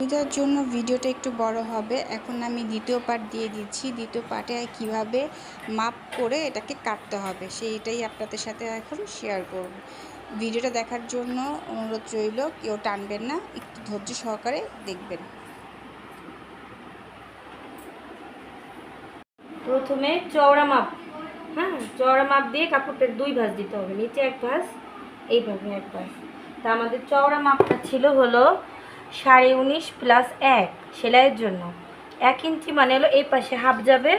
সুবিধার জন্য ভিডিওটা একটু বড় হবে। এখন আমি দ্বিতীয় পার্ট দিয়ে দিচ্ছি। দ্বিতীয় পার্টে কিভাবে মাপ করে এটাকে কাটতে হবে সেইটাই আপনাদের সাথে এখন শেয়ার করব। ভিডিওটা দেখার জন্য অনুরোধ রইল, কেউ টানবেন না, একটু ধৈর্য সহকারে দেখবেন। প্রথমে চওড়া মাপ, চওড়া মাপ দিয়ে কাপড়টা 2 ভাঁজ দিতে হবে, নিচে 1 ভাঁজ, এইভাবে 1 ভাঁজ। তা আমাদের চওড়া মাপটা ছিল হলো 19.5 + 1 সেলাইয়ের জন্য 1 ইঞ্চি, মানে হলো এই পাশে হাফ যাবে,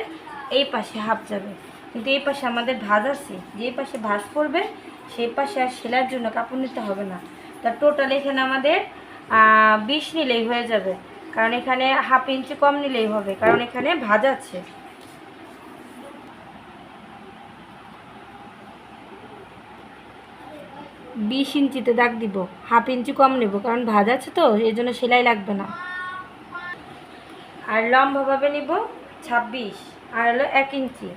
এই পাশে হাফ যাবে, কিন্তু এই পাশে আমাদের ভাঁজ আছে, যেই পাশে ভাঁজ পড়বে সেই পাশে আর সেলাইয়ের জন্য কাপড় নিতে হবে না। তা টোটাল এখানে আমাদের 20 নিলেই হয়ে যাবে, কারণ এখানে হাফ ইঞ্চি কম নিলেই হবে, কারণ এখানে ভাঁজ আছে। বিশ ইঞ্চিতে দাগ দিব, হাফ ইঞ্চি কম নেব, কারণ ভাঁজ আছে তো এই জন্য সেলাই লাগবে না। আর লম্বাভাবে নিব 26, আর হলো 1 ইঞ্চি,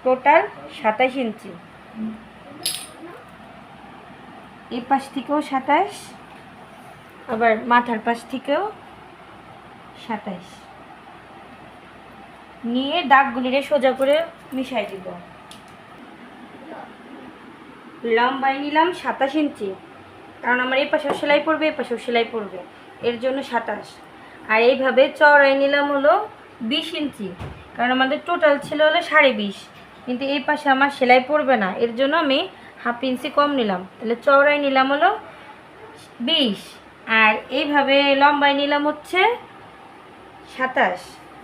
টোটাল 27 ইঞ্চি। এই পাশ থেকেও 27, আবার মাথার পাশ থেকেও 27 নিয়ে দাগগুলিরে সোজা করে মিশাই দিব। লম্বাই নিলাম 27 ইঞ্চি, কারণ আমার এই পাশেও সেলাই পড়বে, এই পাশেও সেলাই পড়বে, এর জন্য 27। আর এইভাবে চওড়াই নিলাম হলো 20 ইঞ্চি, কারণ আমাদের টোটাল ছিল হলো 20.5, কিন্তু এই পাশে আমার সেলাই পড়বে না, এর জন্য আমি হাফ ইঞ্চি কম নিলাম, তাহলে চওড়াই নিলাম হলো 20। আর এইভাবে লম্বাই নিলাম হচ্ছে 27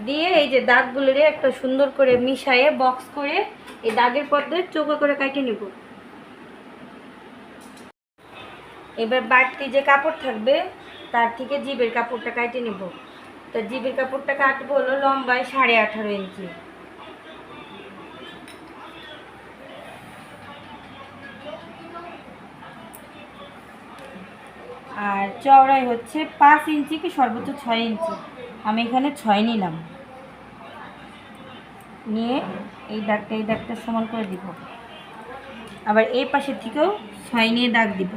দিয়ে এই যে দাগগুলোরে একটা সুন্দর করে মিশায়ে বক্স করে এই দাগের পথে চৌকো করে কাটে নিব। এবার বাড়তি যে কাপড় থাকবে তার থেকে জিবের কাপড়টা কাটে নেব। তা জিবের কাপড়টা কাটবো হলো লম্বায় 18.5 ইঞ্চি। আর চওড়াই হচ্ছে 5 ইঞ্চি কি সর্বোচ্চ 6 ইঞ্চি, আমি এখানে 6 নিলাম। নিয়ে এই দাগটা সমান করে দিব, আবার এই পাশের থেকেও 6 নিয়ে দাগ দিব।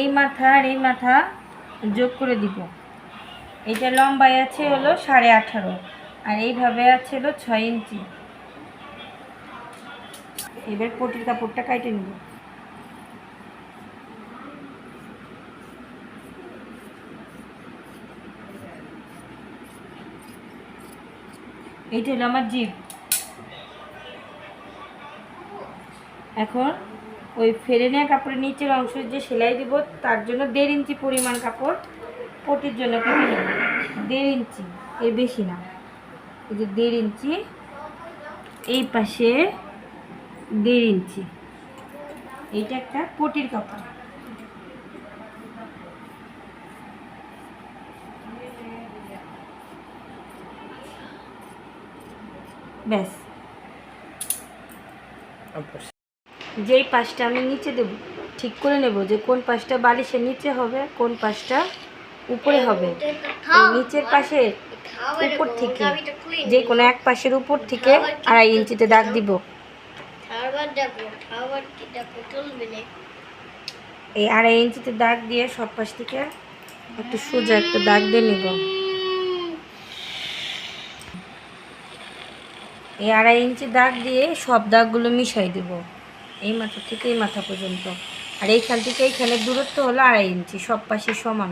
এই মাথা আর এই মাথা যোগ করে দিব। এটা লম্বায় আছে হলো 18.5, আর এইভাবে আছে হলো 6 ইঞ্চি। এবার পটির কাপড়টা কাটে নিব। এইটা হলো আমার জিভ। এখন ওই ফেলে নেওয়া কাপড়ের নিচের অংশ যে সেলাই দিব তার জন্য 1.5 ইঞ্চি পরিমাণ কাপড় পটির জন্য কেটে নেব। 1.5 ইঞ্চি, এর বেশি না। এই যে 1.5 ইঞ্চি, এই পাশে 1.5 ইঞ্চি, এইটা একটা পটির কাপড়। ব্যাস, যেই পাশটা আমি নিচে দেব ঠিক করে নেব যে কোন পাশটা বালিশের নিচে হবে, কোন পাশটা উপরে হবে। এই নিচের পাশে উপর থেকে যে কোনো এক পাশের উপর থেকে 2.5 ইঞ্চিতে দাগ দিব। এই 2.5 ইঞ্চিতে দাগ দিয়ে সব পাশ থেকে একটু সোজা একটা দাগ দিয়ে নিব। এই 2.5 ইঞ্চি দাগ দিয়ে সব দাগগুলো মিশাই দেব, এই মাথা থেকে এই মাথা পর্যন্ত। আর এইখান থেকে এইখানে দূরত্ব হলো 2.5 ইঞ্চি, সব পাশে সমান।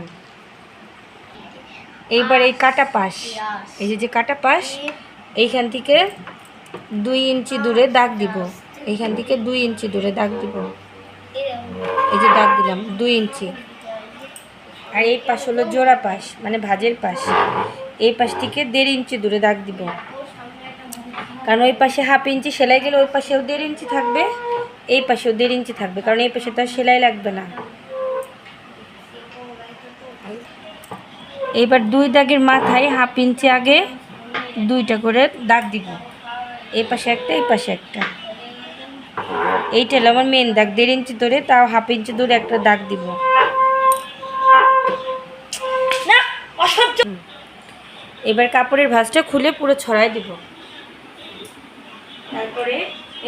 এইবার এই কাটা পাশ, এই যে কাটা পাশ, এইখান থেকে 2 ইঞ্চি দূরে দাগ দিব। এইখান থেকে 2 ইঞ্চি দূরে দাগ দিব, এই যে দাগ দিলাম 2 ইঞ্চি। আর এই পাশ হলো জোড়া পাশ, মানে ভাঁজের পাশ, এই পাশ থেকে 1.5 ইঞ্চি দূরে দাগ দিব, কারণ ওই পাশে হাফ ইঞ্চি সেলাই গেলে ওই পাশেও 1.5 ইঞ্চি থাকবে, এই পাশেও 1.5 ইঞ্চি থাকবে, কারণ এই পাশে তো আর সেলাই লাগবে না। এইবার 2 দাগের মাথায় হাফ ইঞ্চি আগে 2টা করে দাগ দিব, এই পাশে একটা, এই পাশে একটা। এইটা হলো আমার মেন দাগ, 1.5 ইঞ্চি ধরে তাও হাফ ইঞ্চি দূরে একটা দাগ দিব। এবার কাপড়ের ভাঁজটা খুলে পুরো ছড়াই দিব। তারপরে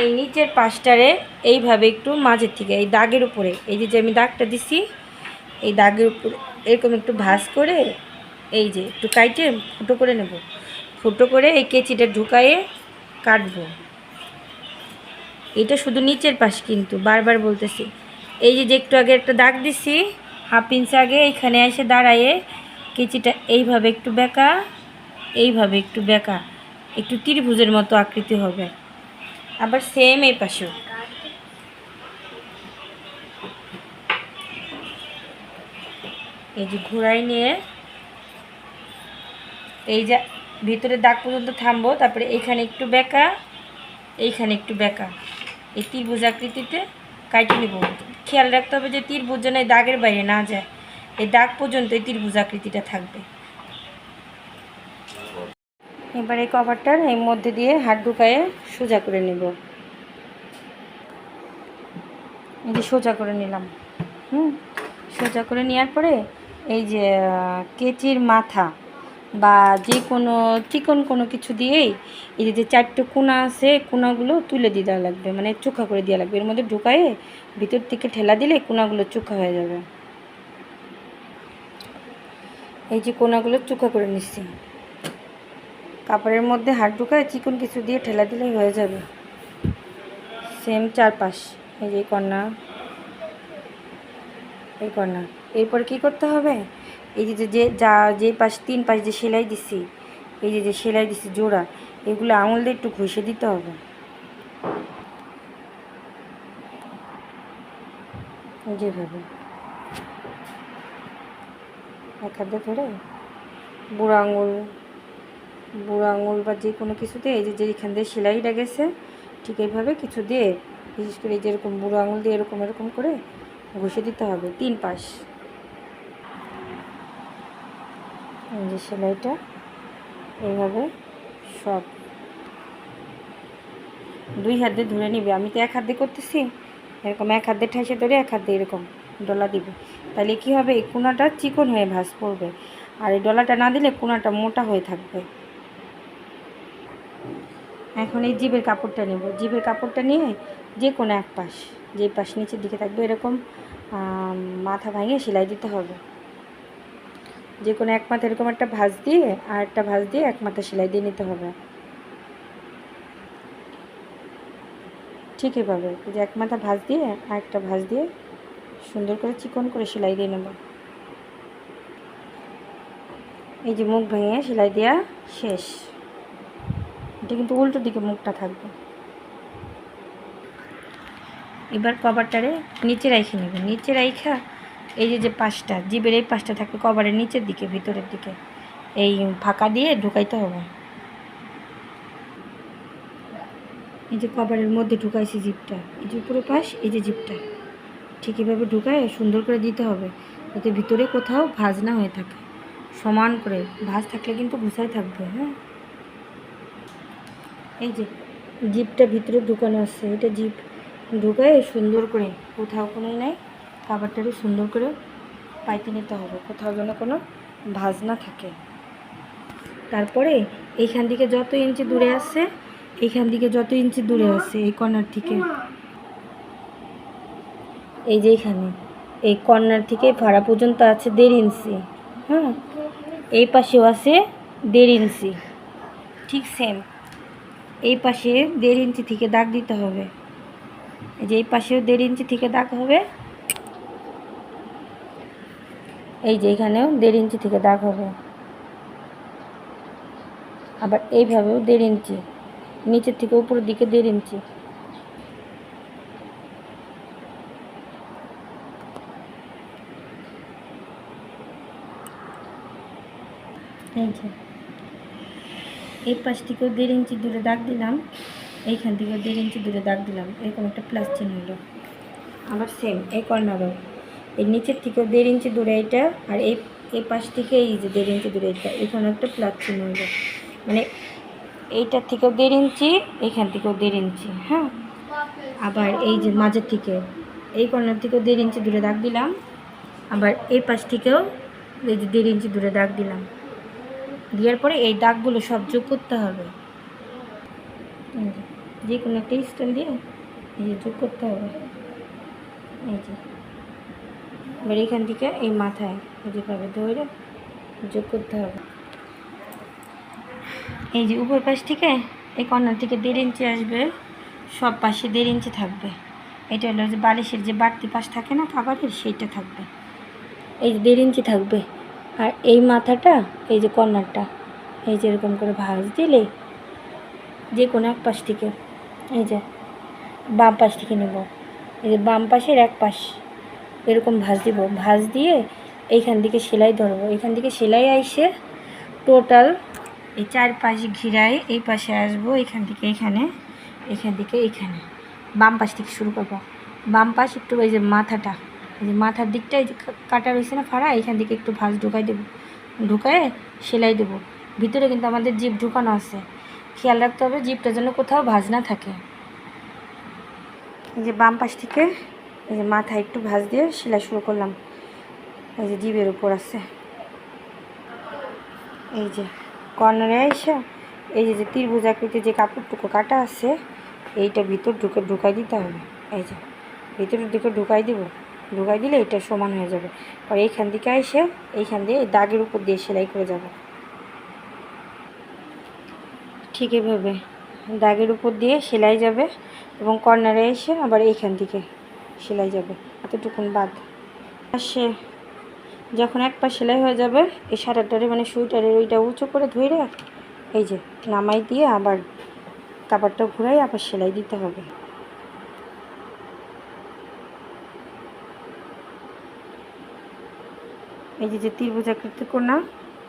এই নিচের পাশটারে এইভাবে একটু মাঝের থেকে এই দাগের উপরে এই যে আমি দাগটা দিছি এই দাগের উপরে এরকম একটু ভাঁজ করে এই যে একটু কাইটে ফুটো করে নেব। ফুটো করে এই কেচিটা ঢুকায়ে কাটবো। এটা শুধু নিচের পাশ, কিন্তু বারবার বলতেছি এই যে একটু আগে একটা দাগ দিছি 1/2 ইঞ্চ আগে, এইখানে এসে দাঁড়ায়ে কেচিটা এইভাবে একটু বেঁকা, এইভাবে একটু বেঁকা, একটু ত্রিভুজের মতো আকৃতি হবে। আবার সেম এই পাশেও এই যে ঘোরাই নিয়ে এই যে ভিতরে দাগ পর্যন্ত থামবো, তারপরে এইখানে একটু বেঁকা, এইখানে একটু বেঁকা, এই ত্রিভুজ আকৃতিতে কাটে নেব। খেয়াল রাখতে হবে যে ত্রিভুজ যেন এই দাগের বাইরে না যায়, এই দাগ পর্যন্ত এই ত্রিভুজ আকৃতিটা থাকবে। এবার এই কভারটার এই মধ্যে দিয়ে হাত ঢুকায়ে সোজা করে নেব। এই যে সোজা করে নিলাম। সোজা করে নেওয়ার পরে এই যে কেচির মাথা বা যে কোনো চিকন কোনো কিছু দিয়েই এই যে 4টে কোনা আছে, কোনাগুলো তুলে দেওয়া লাগবে, মানে চোখা করে দেওয়া লাগবে। এর মধ্যে ঢুকায়ে ভিতর থেকে ঠেলা দিলে কোনাগুলো চোখা হয়ে যাবে। এই যে কোনাগুলো চোখা করে নিচ্ছি, কাপড়ের মধ্যে হাত ঢুকায় চিকন কিছু দিয়ে ঠেলা দিলেই হয়ে যাবে। সেম চারপাশ এই যে কর্না, এই কর্না। এরপর কি করতে হবে, এই যে যে পাশ 3 পাশ যে সেলাই দিছি, এই যে সেলাই দিছি জোড়া, এগুলো আঙুল দিয়ে একটু ঘষে দিতে হবে। যেভাবে এক হাতে ধরে বুড়ো আঙুল বা যে কোনো কিছুতে এই যে যেখান দিয়ে সেলাইটা গেছে ঠিক এইভাবে কিছু দিয়ে, বিশেষ করে যেরকম বুড়ো আঙুল দিয়ে এরকম এরকম করে ঘষে দিতে হবে 3 পাশ। এই যে সেলাইটা এইভাবে সব 2 হাত দিয়ে ধরে নিবে। আমি তো 1 হাত দিয়ে করতেছি, এরকম 1 হাত দিয়ে ঠেসে ধরে 1 হাত দিয়ে এরকম ডলা দিবে। তাহলে কি হবে, এই কোনাটা চিকন হয়ে ভাঁজ পড়বে, আর এই ডলাটা না দিলে কোনাটা মোটা হয়ে থাকবে। এখন এই জিবের কাপড়টা নেব। জিবের কাপড়টা নিয়ে যে কোনো এক পাশ, যে পাশ নিচের দিকে থাকবে এরকম মাথা ভাঙিয়ে সেলাই দিতে হবে। যে কোনো এক মাথা এরকম একটা ভাঁজ দিয়ে আর একটা ভাঁজ দিয়ে এক মাথা সেলাই দিয়ে নিতে হবে। ঠিক এভাবে যে এক মাথা ভাঁজ দিয়ে আর একটা ভাঁজ দিয়ে সুন্দর করে চিকন করে সেলাই দিয়ে নেব। এই যে মুখ ভেঙে সেলাই দেওয়া শেষ। এটা কিন্তু উল্টো দিকে মুখটা থাকবে। এবার কভারটারে নিচে রাইখে নেবে। নিচে রাইখা এই যে পাশটা জিবের এই পাশটা থাকবে কভারের নিচের দিকে, ভিতরের দিকে এই ফাঁকা দিয়ে ঢুকাইতে হবে। এই যে কভারের মধ্যে ঢুকাইছি জিপটা, এই যে উপরে পাশ, এই যে জিপটা ঠিক এভাবে ঢুকায় সুন্দর করে দিতে হবে, যাতে ভিতরে কোথাও ভাঁজ না হয়ে থাকে। সমান করে ভাঁজ থাকলে কিন্তু গুছাই থাকবে। হ্যাঁ, এই যে জিপটা ভিতরে ঢুকানো আছে, এটা জিপ ঢুকায় সুন্দর করে কোথাও কোনো নেই, কাভারটারে সুন্দর করে পাইতে নিতে হবে, কোথাও যেন কোনো ভাঁজ না থাকে। তারপরে এইখান থেকে যত ইঞ্চি দূরে আছে, এইখান থেকে যত ইঞ্চি দূরে আছে এই কর্নার থেকে, এই যে এখানে এই কর্নার থেকে ভাড়া পর্যন্ত আছে 1.5 ইঞ্চি। হ্যাঁ, এই পাশেও আছে 1.5 ইঞ্চি। ঠিক সেম এই পাশে 1.5 ইঞ্চি থেকে দাগ দিতে হবে। এই যে এই পাশেও 1.5 ইঞ্চি থেকে দাগ হবে, এই যে এখানেও 1.5 ইঞ্চি থেকে দাগ হবে। আবার এইভাবেও 1.5 ইঞ্চি, নিচের থেকে উপরের দিকে 1.5 ইঞ্চি। এই যে এই পাশ থেকেও 1.5 ইঞ্চি দূরে দাগ দিলাম, এইখান থেকেও 1.5 ইঞ্চি দূরে দাগ দিলাম, এরকম একটা প্লাস চিহ্ন হলো। আবার সেম এই কর্নারও এই নিচের থেকেও 1.5 ইঞ্চি দূরে এটা, আর এই পাশ থেকে এই যে 1.5 ইঞ্চি দূরে এটা, এখানে একটা প্লাস চিহ্ন হলো। মানে এইটার থেকেও 1.5 ইঞ্চি, এইখান থেকেও 1.5 ইঞ্চি। হ্যাঁ, আবার এই যে মাঝের থেকে এই কর্নার থেকেও 1.5 ইঞ্চি দূরে দাগ দিলাম, আবার এই পাশ থেকেও এই যে 1.5 ইঞ্চি দূরে দাগ দিলাম। দেওয়ার পরে এই দাগগুলো সব যোগ করতে হবে। যে কোনো একটা স্টাইল দিয়ে এই যে যোগ করতে হবে। এই যে এবার এখান থেকে এই মাথায় যেভাবে ধরে যোগ করতে হবে। এই যে উপর পাশ থেকে এই কর্নার থেকে 1.5 ইঞ্চি আসবে, সব পাশে 1.5 ইঞ্চি থাকবে। এটা হলো যে বালিশের যে বাড়তি পাশ থাকে না খাবারের, সেইটা থাকবে। এই যে 1.5 ইঞ্চি থাকবে। আর এই মাথাটা এই যে কর্নারটা এই যে এরকম করে ভাঁজ দিলে যে কোনো এক পাশ থেকে এই যে বাম পাশ থেকে নেব, এই যে বাম পাশের এক পাশ এরকম ভাঁজ দিব। ভাঁজ দিয়ে এইখান থেকে সেলাই ধরবো, এইখান থেকে সেলাই আইসে টোটাল এই 4 পাশ ঘিরায় এই পাশে আসবো, এখান থেকে এখানে, এখান থেকে এখানে বাম পাশ থেকে শুরু করবো। বাম পাশ একটু এই যে মাথাটা, এই যে মাথার দিকটা এই যে কাটা রয়েছে না ফাড়া, এখান থেকে একটু ভাঁজ ঢুকাই দেবো, ঢুকায় সেলাই দেবো। ভিতরে কিন্তু আমাদের জিপ ঢুকানো আছে, খেয়াল রাখতে হবে জিপটা যেন কোথাও ভাঁজ না থাকে। এই যে বাম পাশ থেকে এই যে মাথায় একটু ভাঁজ দিয়ে সেলাই শুরু করলাম। এই যে জিভের উপর আছে, এই যে কর্নারে এসে এই যে ত্রিভুজ আকৃতির যে কাপড়টুকু কাটা আছে এইটা ভিতর ঢুকাই দিতে হবে। এই যে ভিতরের দিকে ঢুকাই দিব, ঢুকাই দিলে এটা সমান হয়ে যাবে। আর এইখান থেকে এসে এইখান দিয়ে দাগের উপর দিয়ে সেলাই করে যাব। ঠিক এভাবে দাগের উপর দিয়ে সেলাই যাবে এবং কর্নারে এসে আবার এইখান থেকে সেলাই যাবে, এতটুকুন বাদ। সে যখন এক পা সেলাই হয়ে যাবে এই শাড়িটারে মানে সুইটারের ওইটা উঁচু করে ধরে এই যে নামাই দিয়ে আবার কাপড়টা ঘুরাই আবার সেলাই দিতে হবে। এই যে ত্রিভুজ আকৃতি কোনা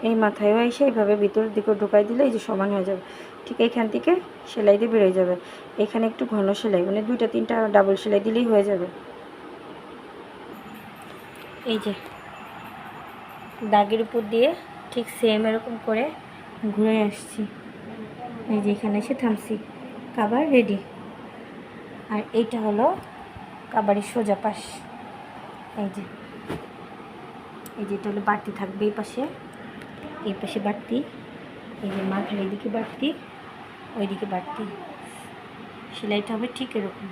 এই মাথায়ও এসে এইভাবে ভিতরের দিকে ঢুকাই দিলে এই যে সমান হয়ে যাবে। ঠিক এইখান থেকে সেলাই দিয়ে বেরোয় যাবে। এখানে একটু ঘন সেলাই মানে 2-3টা ডাবল সেলাই দিলেই হয়ে যাবে। এই যে দাগের উপর দিয়ে ঠিক সেম এরকম করে ঘুরে আসছি, এই যে এখানে এসে থামছি, কাবার রেডি। আর এইটা হলো কাবারের সোজা পাশ। এই যে এটা হলো বাড়তি থাকবে এই পাশে বাড়তি, এই যে মাথার এইদিকে বাড়তি, ওইদিকে বাড়তি, সেলাইটা হবে ঠিক এরকম।